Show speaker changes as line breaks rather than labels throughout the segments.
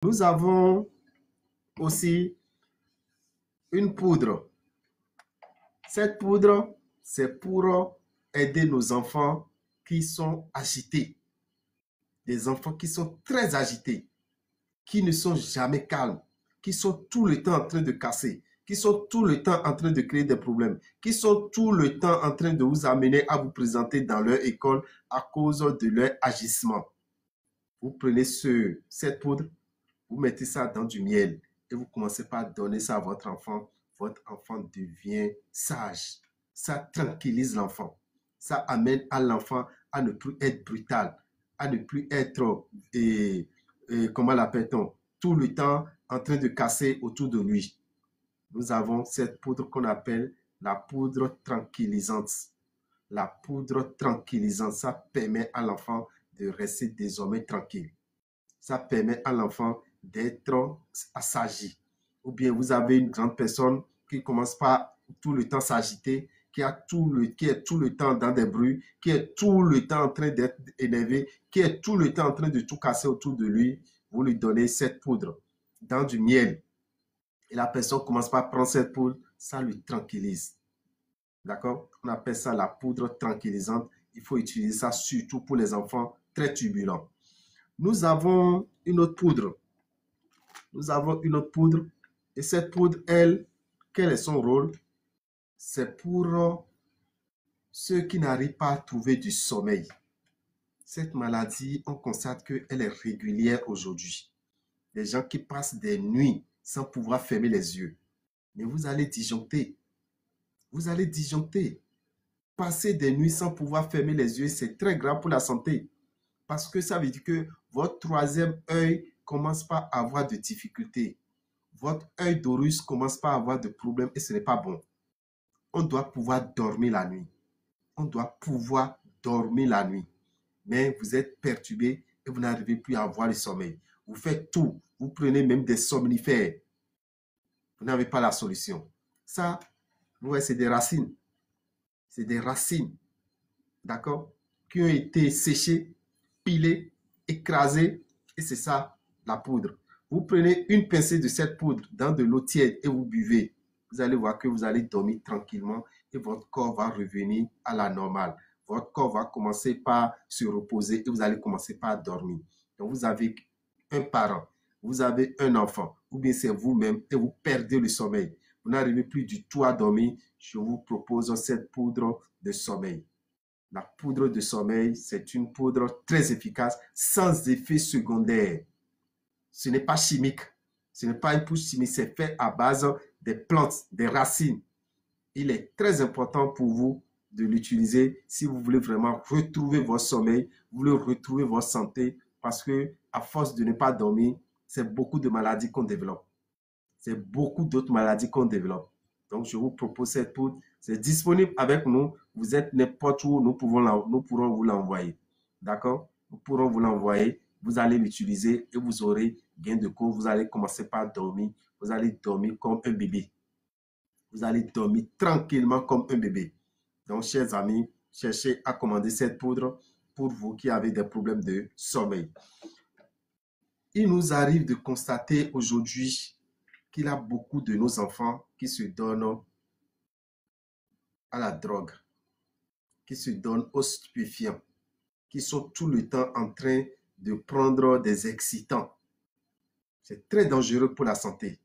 Nous avons aussi une poudre. Cette poudre, c'est pour aider nos enfants qui sont agités. Des enfants qui sont très agités, qui ne sont jamais calmes, qui sont tout le temps en train de casser, qui sont tout le temps en train de créer des problèmes, qui sont tout le temps en train de vous amener à vous présenter dans leur école à cause de leur agissement. Vous prenez cette poudre, vous mettez ça dans du miel et vous commencez par donner ça à votre enfant devient sage. Ça tranquillise l'enfant. Ça amène à l'enfant à ne plus être brutal, à ne plus être, comment l'appelle-t-on, tout le temps en train de casser autour de lui. Nous avons cette poudre qu'on appelle la poudre tranquillisante. La poudre tranquillisante, ça permet à l'enfant de rester désormais tranquille. Ça permet à l'enfant d'être assagi. Ou bien vous avez une grande personne qui commence par tout le temps s'agiter, qui est tout le temps dans des bruits, qui est tout le temps en train d'être énervé, qui est tout le temps en train de tout casser autour de lui. Vous lui donnez cette poudre dans du miel. Et la personne commence par prendre cette poudre, ça lui tranquillise. D'accord? On appelle ça la poudre tranquillisante. Il faut utiliser ça surtout pour les enfants très turbulents. Nous avons une autre poudre. Nous avons une autre poudre. Et cette poudre, elle, quel est son rôle? C'est pour ceux qui n'arrivent pas à trouver du sommeil. Cette maladie, on constate qu'elle est régulière aujourd'hui. Les gens qui passent des nuits sans pouvoir fermer les yeux. Mais vous allez disjoncter. Vous allez disjoncter. Passer des nuits sans pouvoir fermer les yeux, c'est très grave pour la santé. Parce que ça veut dire que votre troisième œil commence pas à avoir de difficultés. Votre œil d'Horus commence pas à avoir de problèmes et ce n'est pas bon. On doit pouvoir dormir la nuit. On doit pouvoir dormir la nuit. Mais vous êtes perturbé et vous n'arrivez plus à avoir le sommeil. Vous faites tout. Vous prenez même des somnifères. Vous n'avez pas la solution. Ça, ouais, c'est des racines. C'est des racines. D'accord? Qui ont été séchées, pilées, écrasées. Et c'est ça, la poudre. Vous prenez une pincée de cette poudre dans de l'eau tiède et vous buvez. Vous allez voir que vous allez dormir tranquillement et votre corps va revenir à la normale. Votre corps va commencer par se reposer et vous allez commencer par dormir. Donc, vous avez un parent, vous avez un enfant, ou bien c'est vous-même et vous perdez le sommeil. Vous n'arrivez plus du tout à dormir. Je vous propose cette poudre de sommeil. La poudre de sommeil, c'est une poudre très efficace, sans effet secondaire. Ce n'est pas chimique. Ce n'est pas une poudre chimique. C'est fait à base des plantes, des racines. Il est très important pour vous de l'utiliser si vous voulez vraiment retrouver votre sommeil, vous voulez retrouver votre santé, parce que à force de ne pas dormir, c'est beaucoup de maladies qu'on développe. C'est beaucoup d'autres maladies qu'on développe. Donc, je vous propose cette poudre. C'est disponible avec nous. Vous êtes n'importe où, nous pourrons vous l'envoyer. D'accord? Nous pourrons vous l'envoyer. Vous allez l'utiliser et vous aurez gain de cause. Vous allez commencer par dormir. Vous allez dormir comme un bébé. Vous allez dormir tranquillement comme un bébé. Donc, chers amis, cherchez à commander cette poudre pour vous qui avez des problèmes de sommeil. Il nous arrive de constater aujourd'hui qu'il y a beaucoup de nos enfants qui se donnent à la drogue, qui se donnent aux stupéfiants, qui sont tout le temps en train de prendre des excitants. C'est très dangereux pour la santé.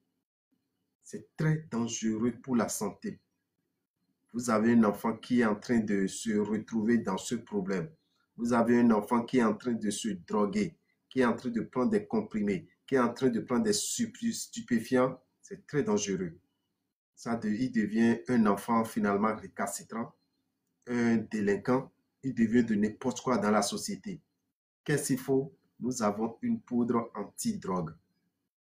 C'est très dangereux pour la santé. Vous avez un enfant qui est en train de se retrouver dans ce problème. Vous avez un enfant qui est en train de se droguer, qui est en train de prendre des comprimés, qui est en train de prendre des stupéfiants. C'est très dangereux. Il devient un enfant finalement récalcitrant, un délinquant, il devient de n'importe quoi dans la société. Qu'est-ce qu'il faut? Nous avons une poudre anti-drogue.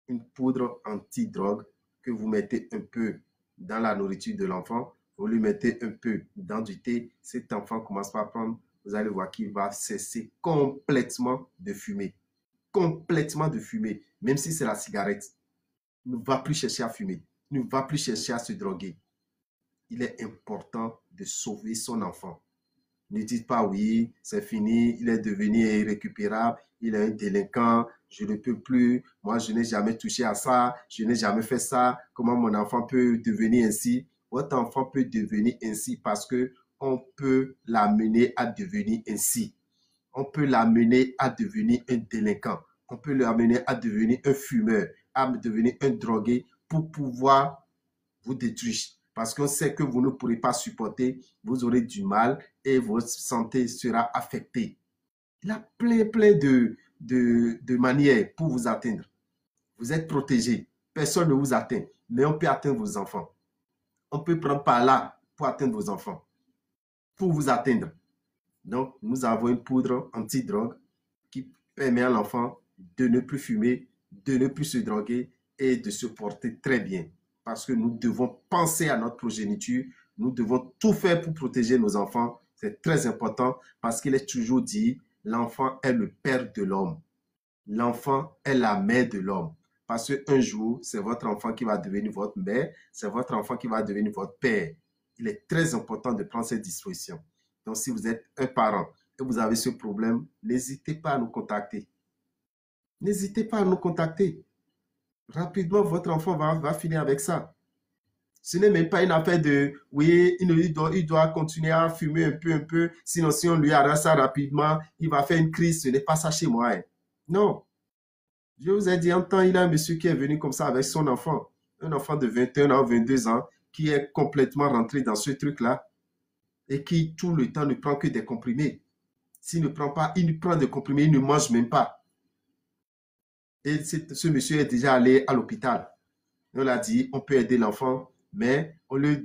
Une poudre anti-drogue que vous mettez un peu dans la nourriture de l'enfant, vous lui mettez un peu dans du thé, cet enfant commence par prendre, vous allez voir qu'il va cesser complètement de fumer. Complètement de fumer, même si c'est la cigarette. Il ne va plus chercher à fumer. Il ne va plus chercher à se droguer. Il est important de sauver son enfant. Ne dites pas oui, c'est fini, il est devenu irrécupérable, il est un délinquant, je ne peux plus, moi je n'ai jamais touché à ça, je n'ai jamais fait ça, comment mon enfant peut devenir ainsi? Votre enfant peut devenir ainsi parce que on peut l'amener à devenir ainsi. On peut l'amener à devenir un délinquant. On peut l'amener à devenir un fumeur, à devenir un drogué pour pouvoir vous détruire. Parce qu'on sait que vous ne pourrez pas supporter, vous aurez du mal et votre santé sera affectée. Il y a plein de manières pour vous atteindre. Vous êtes protégé. Personne ne vous atteint. Mais on peut atteindre vos enfants. On peut prendre par là pour atteindre vos enfants. Pour vous atteindre. Donc, nous avons une poudre anti-drogue qui permet à l'enfant de ne plus fumer, de ne plus se droguer et de se porter très bien. Parce que nous devons penser à notre progéniture. Nous devons tout faire pour protéger nos enfants. C'est très important parce qu'il est toujours dit, l'enfant est le père de l'homme. L'enfant est la mère de l'homme. Parce qu'un jour, c'est votre enfant qui va devenir votre mère, c'est votre enfant qui va devenir votre père. Il est très important de prendre cette disposition. Donc, si vous êtes un parent et vous avez ce problème, n'hésitez pas à nous contacter. N'hésitez pas à nous contacter. Rapidement, votre enfant va finir avec ça. Ce n'est même pas une affaire de, oui, il doit continuer à fumer un peu. Sinon, si on lui arrête ça rapidement, il va faire une crise. Ce n'est pas ça chez moi. Hein. Non. Je vous ai dit, un temps, il y a un monsieur qui est venu comme ça avec son enfant. Un enfant de 21 ans, 22 ans, qui est complètement rentré dans ce truc-là et qui, tout le temps, ne prend que des comprimés. S'il ne prend pas, il prend des comprimés, il ne mange même pas. Et ce monsieur est déjà allé à l'hôpital. On l'a dit, on peut aider l'enfant, mais au lieu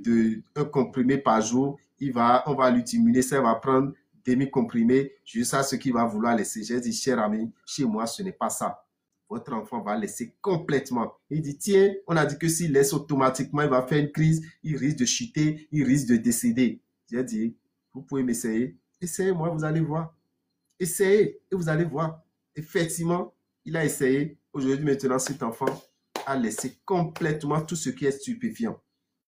d'un comprimé par jour, on va lui diminuer, ça va prendre demi-comprimé, jusqu'à ce qu'il va vouloir laisser. J'ai dit, cher ami, chez moi, ce n'est pas ça. Votre enfant va laisser complètement. Il dit, tiens, on a dit que s'il laisse automatiquement, il va faire une crise, il risque de chuter, il risque de décéder. J'ai dit, vous pouvez m'essayer. Essayez-moi, vous allez voir. Essayez et vous allez voir. Effectivement, il a essayé. Aujourd'hui, maintenant, cet enfant a laissé complètement tout ce qui est stupéfiant.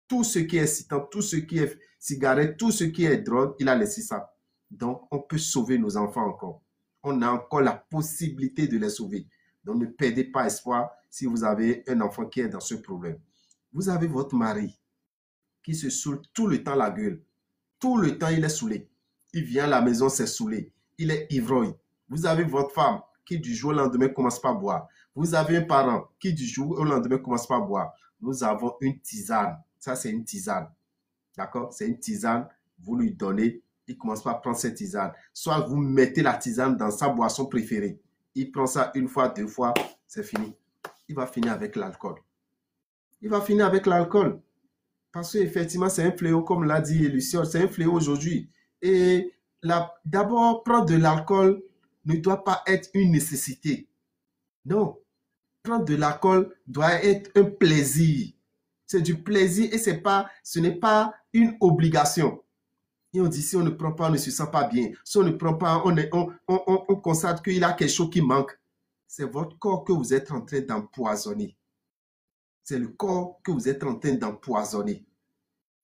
Tout ce qui est excitant, tout ce qui est cigarette, tout ce qui est drogue, il a laissé ça. Donc, on peut sauver nos enfants encore. On a encore la possibilité de les sauver. Donc, ne perdez pas espoir si vous avez un enfant qui est dans ce problème. Vous avez votre mari qui se saoule tout le temps la gueule. Tout le temps, il est saoulé. Il vient à la maison, c'est saoulé. Il est ivrogne. Vous avez votre femme qui du jour au lendemain commence pas à boire. Vous avez un parent qui du jour au lendemain commence pas à boire. Nous avons une tisane. Ça, c'est une tisane. D'accord? C'est une tisane. Vous lui donnez. Il ne commence pas à prendre cette tisane. Soit vous mettez la tisane dans sa boisson préférée. Il prend ça une fois, deux fois. C'est fini. Il va finir avec l'alcool. Il va finir avec l'alcool. Parce qu'effectivement, c'est un fléau, comme l'a dit Luciole. C'est un fléau aujourd'hui. Et d'abord, prendre de l'alcool ne doit pas être une nécessité. Non. Prendre de l'alcool doit être un plaisir. C'est du plaisir et ce n'est pas une obligation. Et on dit, si on ne prend pas, on ne se sent pas bien. Si on ne prend pas, on constate qu'il y a quelque chose qui manque. C'est votre corps que vous êtes en train d'empoisonner. C'est le corps que vous êtes en train d'empoisonner.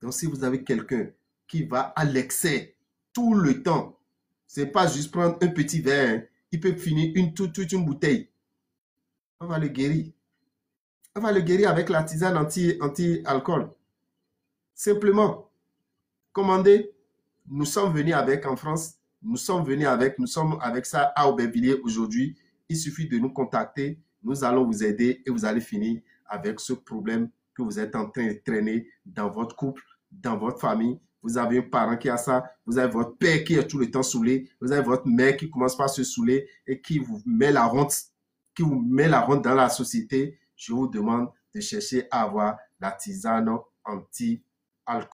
Donc, si vous avez quelqu'un qui va à l'excès tout le temps, ce n'est pas juste prendre un petit verre. Hein. Il peut finir toute une bouteille. On va le guérir. On va le guérir avec la tisane anti-alcool. Simplement, commandez. Nous sommes venus avec en France. Nous sommes avec ça à Aubervilliers aujourd'hui. Il suffit de nous contacter. Nous allons vous aider et vous allez finir avec ce problème que vous êtes en train de traîner dans votre couple, dans votre famille. Vous avez un parent qui a ça. Vous avez votre père qui est tout le temps saoulé. Vous avez votre mère qui commence par se saouler et qui vous met la honte, dans la société. Je vous demande de chercher à avoir la tisane anti-alcool.